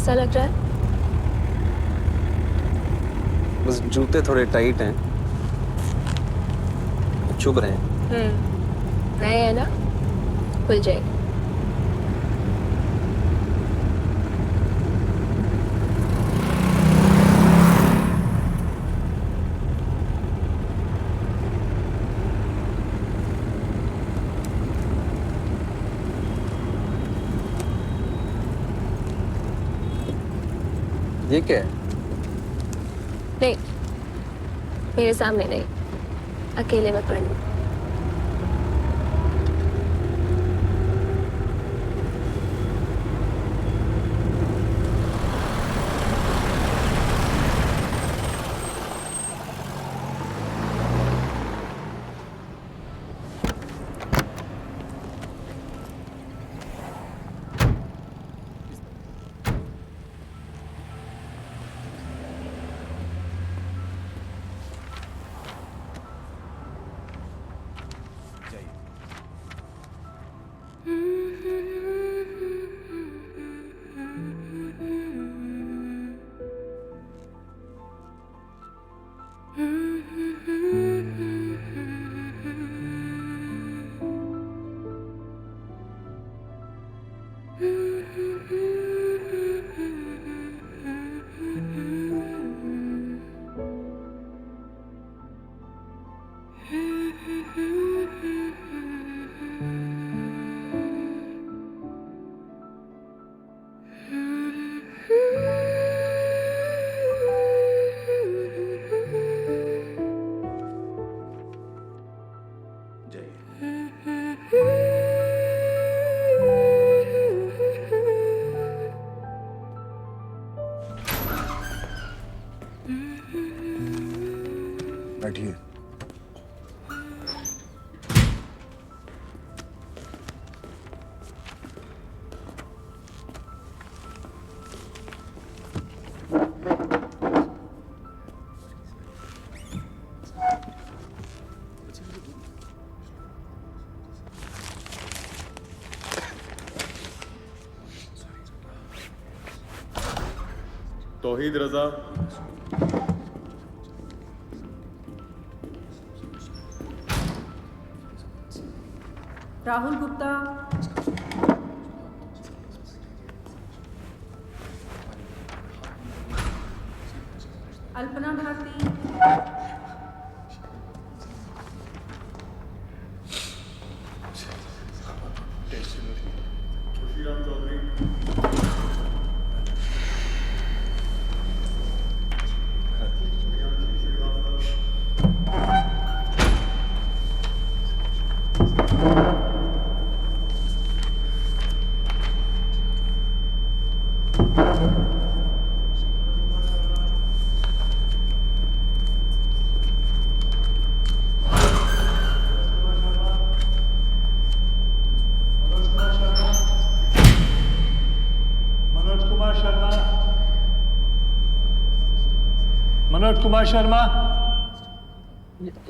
कैसा लग रहा है? बस जूते थोड़े टाइट हैं, चुभ रहे हैं। नए है ना, खुल जाएगा। ये क्या है? नहीं, मेरे सामने नहीं, अकेले में पढ़ना। बैठिए। Tauheed Raza, Rahul Gupta, Alpana Bharati, Khushiram Chaudhary, Manoj Kumar Sharma.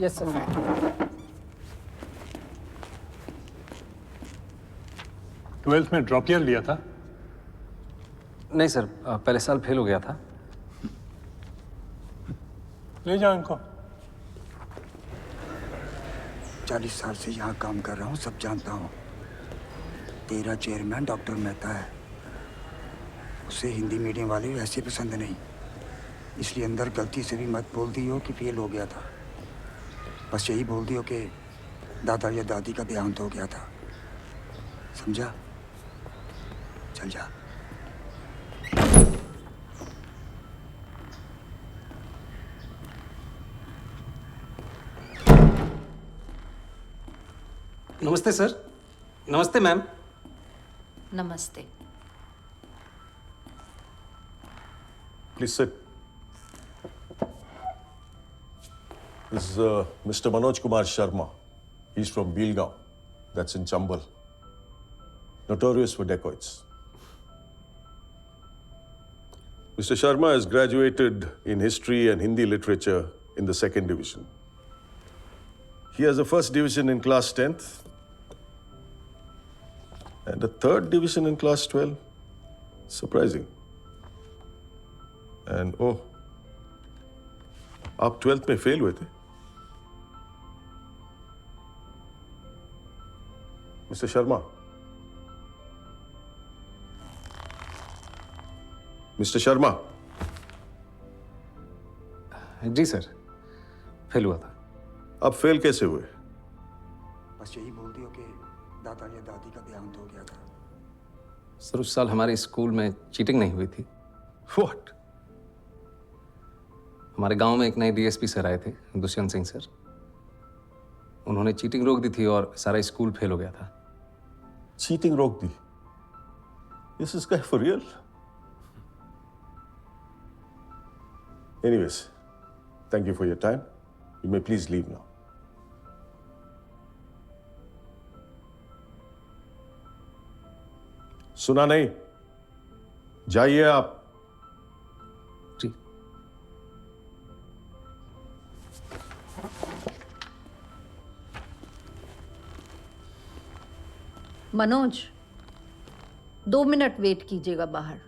Yes sir. Twelfth में ड्रॉप ईयर लिया था? नहीं सर, पहले साल फेल हो गया था। ले जाओ इनको। 40 साल से यहाँ काम कर रहा हूँ, सब जानता हूँ। तेरा चेयरमैन डॉक्टर मेहता है, उसे हिंदी मीडियम वाले वैसे पसंद नहीं, इसलिए अंदर गलती से भी मत बोल दियो कि फेल हो गया था। बस यही बोल दियो कि दादा या दादी का देहांत हो गया था। समझा? चल जा। नमस्ते सर। नमस्ते मैम। नमस्ते। please sit. This is Mr. Manoj Kumar Sharma. He's from Belgaum, that's in Chambal. Notorious for dacoits. Mr. Sharma has graduated in history and Hindi literature in the 2nd division. He has a 1st division in class 10th and a 3rd division in class 12. Surprising. And ओह, आप 12th में fail हुए थे? Mister Sharma, mister Sharma, जी sir, fail हुआ था। आप fail कैसे हुए? बस यही बोल दियो कि दादा या दादी का देहांत हो गया था। सर उस साल हमारे स्कूल में चीटिंग नहीं हुई थी। व्हाट? हमारे गांव में एक नए डीएसपी सर आए थे, दुष्यंत सिंह सर। उन्होंने चीटिंग रोक दी थी और सारा स्कूल फेल हो गया था। चीटिंग रोक दी? This is guy for real? Anyways, thank you for your time. You may please leave now. सुना नहीं? जाइए आप। जी। मनोज, 2 मिनट वेट कीजिएगा बाहर।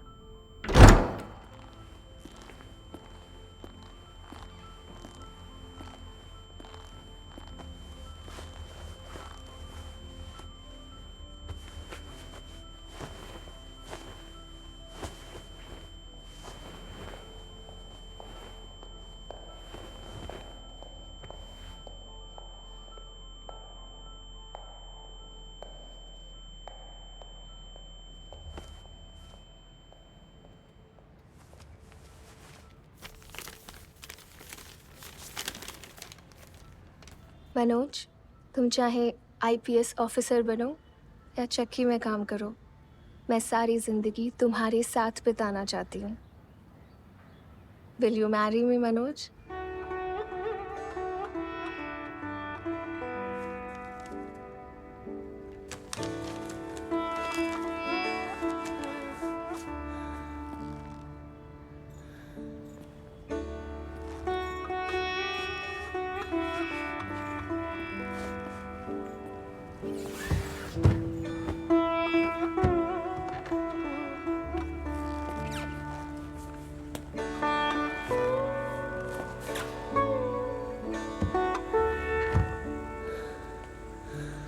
मनोज, तुम चाहे आईपीएस ऑफिसर बनो या चक्की में काम करो, मैं सारी जिंदगी तुम्हारे साथ बिताना चाहती हूँ। Will you marry me Manoj?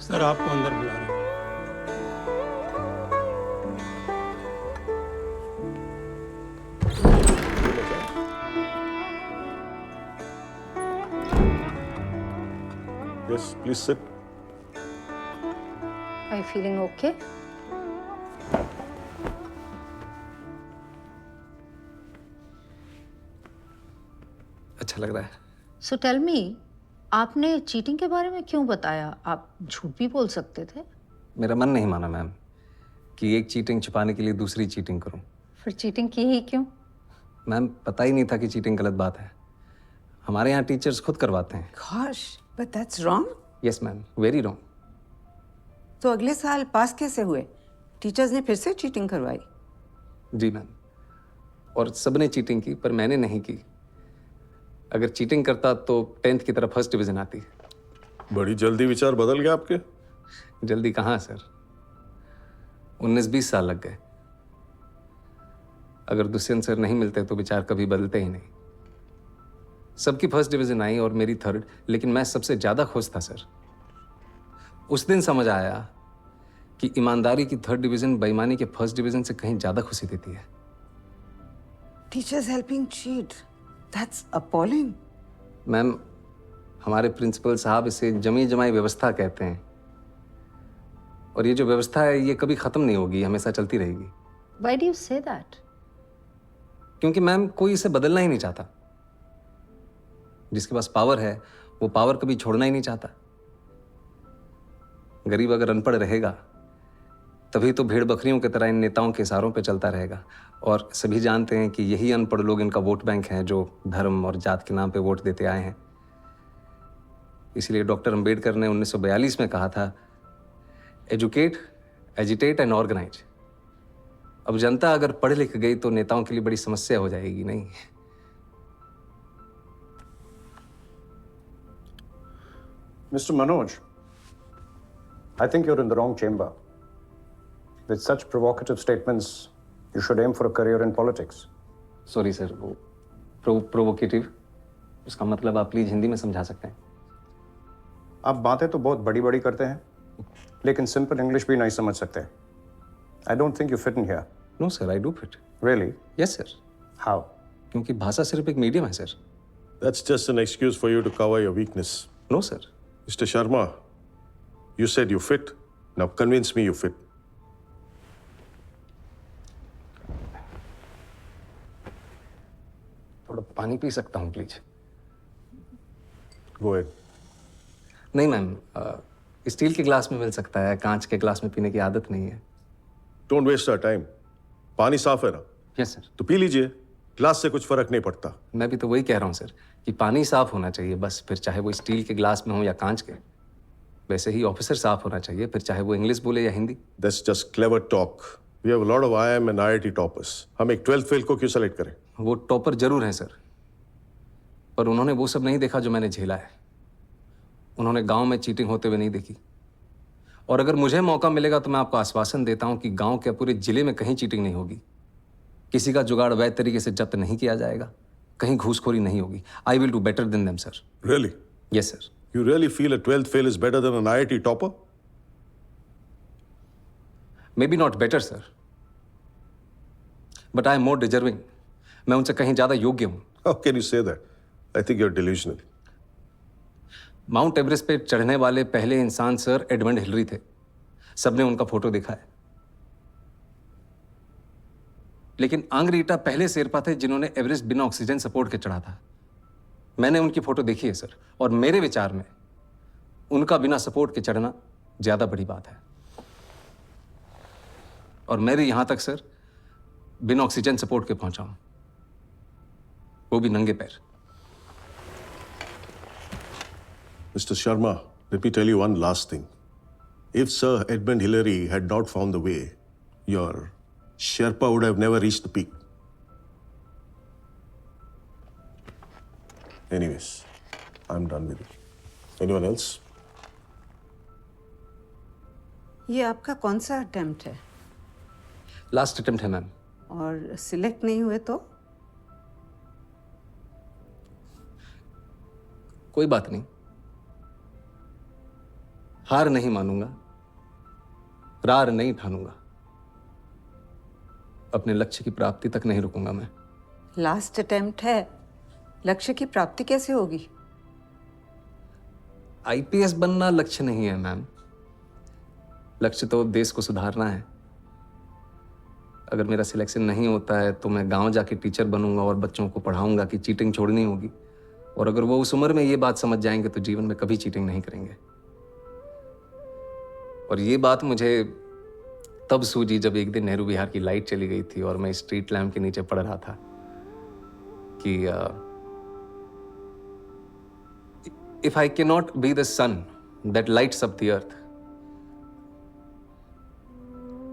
Sir आपको अंदर बुला रहे हैं। Yes, please sit. Are you feeling okay? अच्छा लग रहा है। So tell me, आपने चीटिंग के बारे में क्यों बताया? आप झूठ भी बोल सकते थे। मेरा मन नहीं माना मैम कि एक चीटिंग छुपाने के लिए दूसरी चीटिंग करूं। फिर चीटिंग की ही क्यों? मैम पता ही नहीं था कि चीटिंग गलत बात है। हमारे यहाँ टीचर्स खुद करवाते हैं। Gosh, but that's wrong. Yes ma'am, very wrong. तो अगले साल पास कैसे हुए? टीचर्स ने फिर से चीटिंग करवाई। जी मैम, और सबने चीटिंग की पर मैंने नहीं की। अगर चीटिंग करता तो 10th की तरफ फर्स्ट डिवीजन आती। बड़ी जल्दी विचार बदल गए आपके। जल्दी कहाँ सर, 19-20 साल लग गए। अगर दुष्यंत सर नहीं मिलते तो विचार कभी बदलते ही नहीं। सबकी फर्स्ट डिवीजन आई और मेरी 3rd, लेकिन मैं सबसे ज्यादा खुश था सर। उस दिन समझ आया कि ईमानदारी की 3rd डिवीजन बेईमानी के फर्स्ट डिवीजन से कहीं ज्यादा खुशी देती है। Teachers helping cheat. That's appalling. Ma'am, हमारे प्रिंसिपल साहब इसे जमी जमाई व्यवस्था कहते हैं, और ये जो व्यवस्था है ये कभी खत्म नहीं होगी, हमेशा चलती रहेगी। Why do you say that? क्योंकि मैम कोई इसे बदलना ही नहीं चाहता। जिसके पास पावर है वो पावर कभी छोड़ना ही नहीं चाहता। गरीब अगर अनपढ़ रहेगा तभी तो भेड़ बकरियों की तरह इन नेताओं के इशारों पे चलता रहेगा, और सभी जानते हैं कि यही अनपढ़ लोग इनका वोट बैंक हैं जो धर्म और जात के नाम पे वोट देते आए हैं। इसलिए डॉक्टर अंबेडकर ने 1942 में कहा था, एजुकेट, एजिटेट एंड ऑर्गेनाइज। अब जनता अगर पढ़ लिख गई तो नेताओं के लिए बड़ी समस्या हो जाएगी। नहीं, Mr. Manoj, I think you're in the wrong chamber. With such provocative statements, you should aim for a career in politics. Sorry sir, वो प्रोवोकेटिव, उसका मतलब आप प्लीज हिंदी में समझा सकते हैं? आप बातें तो बहुत बड़ी बड़ी करते हैं, लेकिन सिंपल इंग्लिश भी नहीं समझ सकते। I don't think you fit in here. No sir, I do fit. Really? Yes sir. How? क्योंकि भाषा सिर्फ एक मीडियम है sir. That's just an excuse for you to cover your weakness. No sir. Mr. Sharma, you said you fit. Now convince me you fit. थोड़ा पानी P सकता हूँ please? Go ahead. नहीं मैम, स्टील के glass में मिल सकता है, कांच के ग्लास में पीने की आदत नहीं है। Don't waste our time. पानी साफ है ना? Yes sir. तो पी लीजिए, ग्लास से कुछ फर्क नहीं पड़ता। मैं भी तो वही कह रहा हूँ सर कि पानी साफ होना चाहिए बस, फिर चाहे वो स्टील के ग्लास में हो या कांच के। वैसे ही ऑफिसर साफ होना चाहिए, फिर चाहे वो इंग्लिश बोले या Hindi. That's just clever talk. We have a lot of IIM and IIT toppers. हम एक 12th फेल को क्यों सेलेक्ट करें? वो टॉपर जरूर हैं सर, पर उन्होंने वो सब नहीं देखा जो मैंने झेला है। उन्होंने गांव में चीटिंग होते हुए नहीं देखी। और अगर मुझे मौका मिलेगा तो मैं आपको आश्वासन देता हूं कि गांव के पूरे जिले में कहीं चीटिंग नहीं होगी, किसी का जुगाड़ वैध तरीके से जब्त नहीं किया जाएगा, कहीं घूसखोरी नहीं होगी। I will do better than them sir. Really? Yes sir. You really feel a 12th fail is better than an IIT topper? May be not better sir, but I am more deserving. मैं उनसे कहीं ज्यादा योग्य हूं। How can you say that? I think you're delusional. Mount Everest पे चढ़ने वाले पहले इंसान सर एडमंड हिलरी थे। सबने उनका फोटो देखा है। लेकिन आंग रीटा पहले शेरपा थे जिन्होंने एवरेस्ट बिना ऑक्सीजन सपोर्ट के चढ़ा था। मैंने उनकी फोटो देखी है सर, और मेरे विचार में उनका बिना सपोर्ट के चढ़ना ज्यादा बड़ी बात है। और मैं भी यहां तक सर बिना ऑक्सीजन सपोर्ट के पहुंचा हूं, वो भी नंगे पैर। Mr. Sharma, let me tell you one last thing. If Sir Edmund Hillary had not found the way, your Sherpa would have never reached the peak. Anyways, I'm done with it. Anyone else? ये आपका कौन सा attempt है? Last attempt है ma'am. और select नहीं हुए तो? कोई बात नहीं, हार नहीं मानूंगा, रार नहीं ठानूंगा, अपने लक्ष्य की प्राप्ति तक नहीं रुकूंगा मैं। लास्ट अटेम्प्ट है, लक्ष्य की प्राप्ति कैसे होगी? आईपीएस बनना लक्ष्य नहीं है मैम, लक्ष्य तो देश को सुधारना है। अगर मेरा सिलेक्शन नहीं होता है तो मैं गांव जाके टीचर बनूंगा और बच्चों को पढ़ाऊंगा कि चीटिंग छोड़नी होगी। और अगर वो उस उम्र में ये बात समझ जाएंगे तो जीवन में कभी चीटिंग नहीं करेंगे। और ये बात मुझे तब सूझी जब एक दिन नेहरू विहार की लाइट चली गई थी और मैं स्ट्रीट लैम्प के नीचे पढ़ रहा था कि if I can not be the sun that lights up the earth,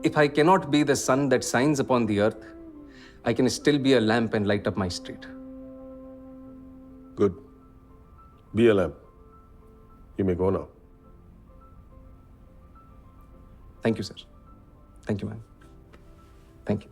if I cannot be the sun that shines upon the earth, I can still be a lamp and light up my street. Good. Be a lamp. You may go now. Thank you, sir. Thank you, ma'am. Thank you.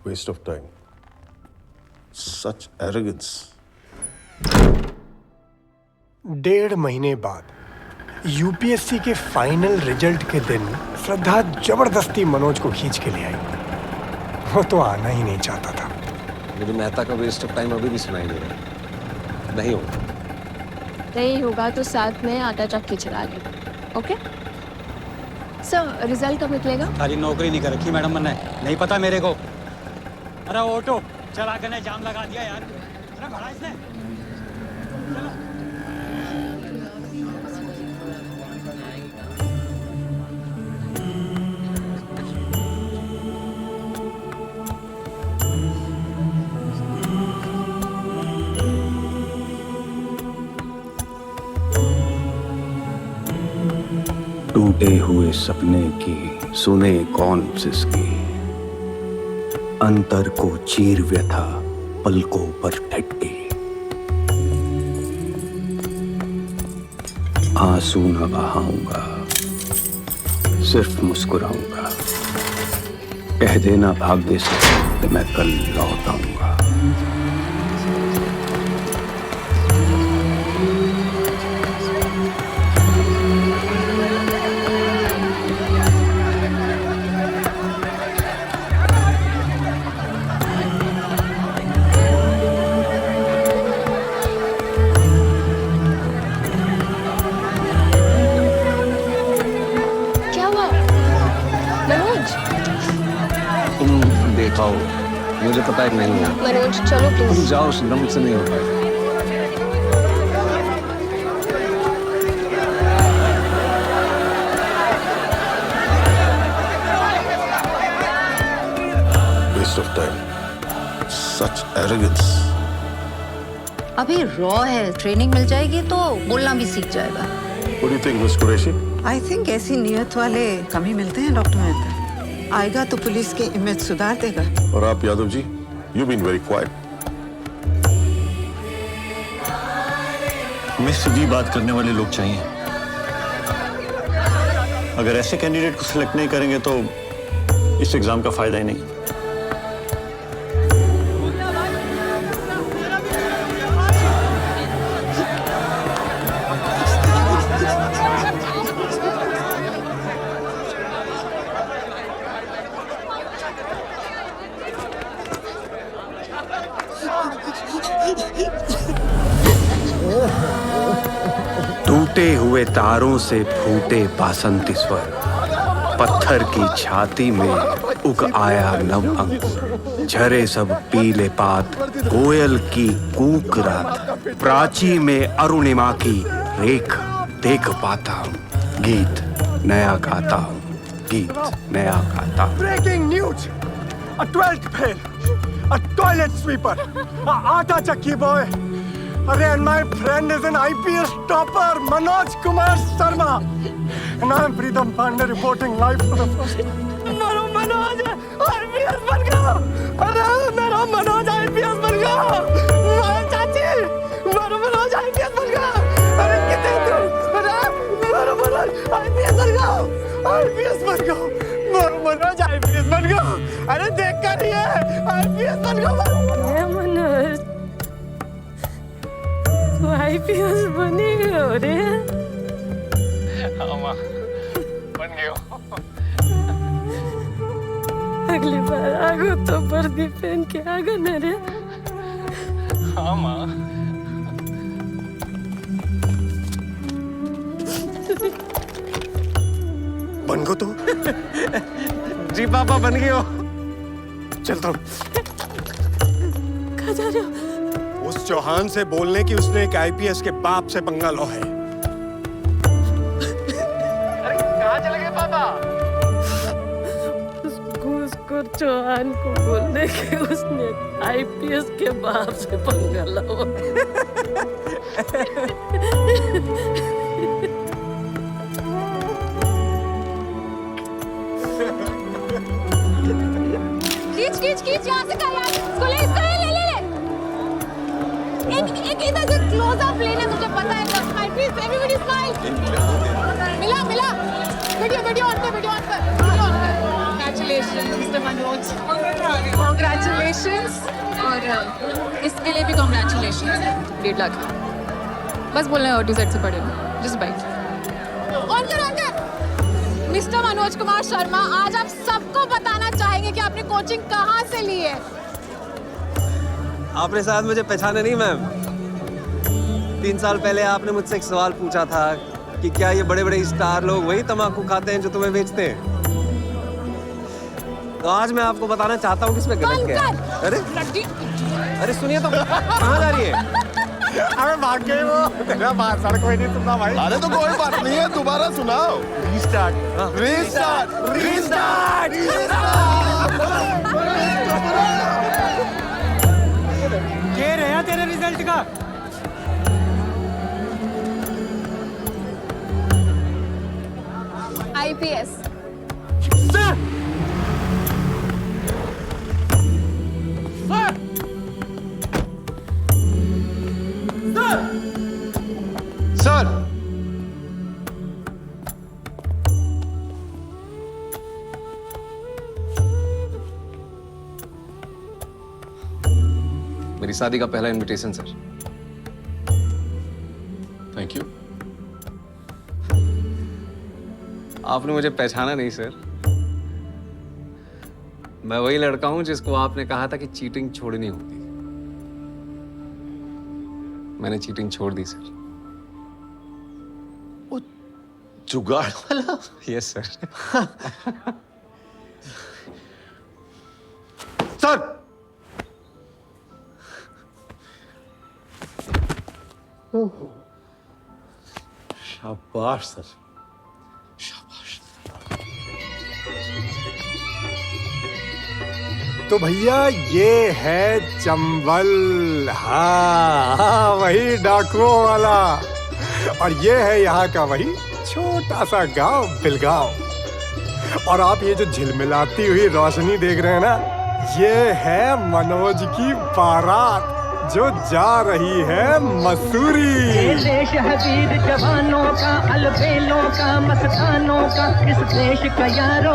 Waste of time. Such arrogance. 1.5 महीने बाद UPSC के final result के दिन श्रद्धा जबरदस्ती मनोज को खींच के ले आई। वो तो आना ही नहीं चाहता था। मुझे मेहता का वेस्ट ऑफ टाइम अभी भी सुनाई दे रहा है। नहीं होगा। नहीं होगा तो साथ में आटा चक्की चला लेगा। ओके सर, रिजल्ट कब निकलेगा? सारी नौकरी नहीं कर रखी मैडम मैंने, नहीं पता मेरे को। अरे ऑटो चला कर ने जाम लगा दिया यार। अरे भड़ा इसने। चलो। टूटे हुए सपने की सुने कौन सिसकी, अंतर को चीर व्यथा पलकों पर ठटकी। आंसू न बहाऊंगा, सिर्फ मुस्कुराऊंगा। कह देना भाग्य से कि मैं कल लौट आऊंगा। क्या हुआ मनोज? तुम देखाओ, मुझे पता है कि नहीं है। मनोज चलो तुम प्लीज। जाओ शिवम, मुझसे नहीं हो पाएगा। Waste of time. Such arrogance. अभी रॉ है, ट्रेनिंग मिल जाएगी तो बोलना भी सीख जाएगा। What do you think, Miss Qureshi? I think ऐसी नियत वाले कम ही मिलते हैं डॉक्टर मेहता। आएगा तो पुलिस की इमेज सुधार देगा। और आप Yadav ji, you've been very quiet. हमें सीधी बात करने वाले लोग चाहिए। अगर ऐसे कैंडिडेट को सिलेक्ट नहीं करेंगे तो इस एग्जाम का फायदा ही नहीं। टूटे हुए तारों से फूटे बासंती स्वर, पत्थर की छाती में उग आया नव अंकुर। झरे सब पीले पात, कोयल की कूक रात, प्राची में अरुणिमा की रेख देख पाता हूँ। गीत नया गाता हूँ, गीत नया गाता हूँ। Breaking news, a 12th fail, a toilet sweeper, a आटा चक्की boy. अरे, and my friend is an IPS topper, Manoj Kumar Sharma. And I am Pritam Pandey reporting live for the first time. मेरा Manoj IPS बन गया। अरे, मेरा Manoj IPS बन गया। अरे चाची, मेरा मनोज IPS बन गया। अरे कितने दूर? अरे, मेरा मनोज IPS बन गया। IPS बन गया। मेरा मनोज IPS बन गया। अरे देख कर रही है, IPS बन गया। मनोज तू IPS बनी हो रे? हाँ माँ, बन गया। अगली बार आगो तो वर्दी पहन के आगो न रे। हाँ माँ। बन गो तो? जी पापा बन गए हो। चलता हूँ। कहाँ जा रहे हो? उस चौहान से बोलने की उसने एक IPS के बाप से पंगा लो है। अरे कहाँ चले गए पापा? उस घूसखोर चौहान को बोलने के उसने IPS के बाप से पंगा लो। खींच खींच यहाँ से कर यार। इसको ले ले ले। एक इधर से क्लोज अप लेना, तुझे पता है ना। Smile please, everybody smile. मिला वीडियो ऑन कर। Congratulations mister Manoj, congratulations. और इसके लिए भी कांग्रेचुलेशंस। 1.5 लाख बस बोलना है, A to Z से पढ़ेगा। जस्ट बाइट ऑन कर। मिस्टर मनोज कुमार शर्मा, आज आप सबको बताना चाहेंगे कि आपने कोचिंग कहाँ से ली है। आपने शायद मुझे पहचाने नहीं मैम। 3 साल पहले आपने मुझसे एक सवाल पूछा था कि क्या ये बड़े बड़े स्टार लोग वही तम्बाकू खाते हैं जो तुम्हें बेचते हैं। तो आज मैं आपको बताना चाहता हूँ कि इसमें गलत क्या है। अरे सुनिए तो, कहाँ जा रही है? अरे भाग गए वो। तेरा भाषण कोई नहीं सुनता भाई। अरे तो कोई बात नहीं है, दोबारा सुनाओ। रीस्टार्ट। ये रहा तेरे रिजल्ट का। IPS। सर, मेरी शादी का पहला इनविटेशन सर। Thank you. आपने मुझे पहचाना नहीं सर। मैं वही लड़का हूं जिसको आपने कहा था कि चीटिंग छोड़नी होगी। मैंने चीटिंग छोड़ दी सर। जुगाड़ वाला? Yes sir. सर! शाबाश सर, शाबाश। तो भैया ये है चंबल। हाँ, वही डाकुओं वाला। और ये है यहाँ का वही छोटा सा गांव बिलगांव। और आप ये जो झिलमिलाती हुई रोशनी देख रहे हैं ना, ये है मनोज की बारात जो जा रही है मसूरी। ये देश है वीर जवानों का, अलबेलों का, मस्तानों का। इस देश का यारो,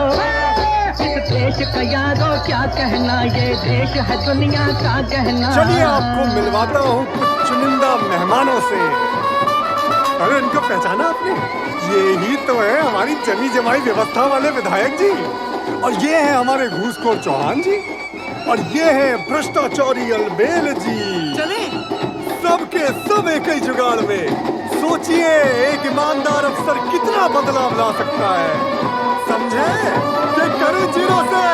इस देश का यारो क्या कहना, ये देश है दुनिया का गहना। चलिए आपको मिलवाता हूँ कुछ चुनिंदा मेहमानों से। अरे इनको पहचाना आपने? ये ही तो है हमारी जमी जमाई व्यवस्था वाले विधायक जी। और ये है हमारे घूसखोर चौहान जी। और ये है भ्रष्टाचारी अलबेल जी। चले सबके सब एक ही जुगाड़ में। सोचिए एक ईमानदार अफसर कितना बदलाव ला सकता है। समझे? कि करूं जीरो से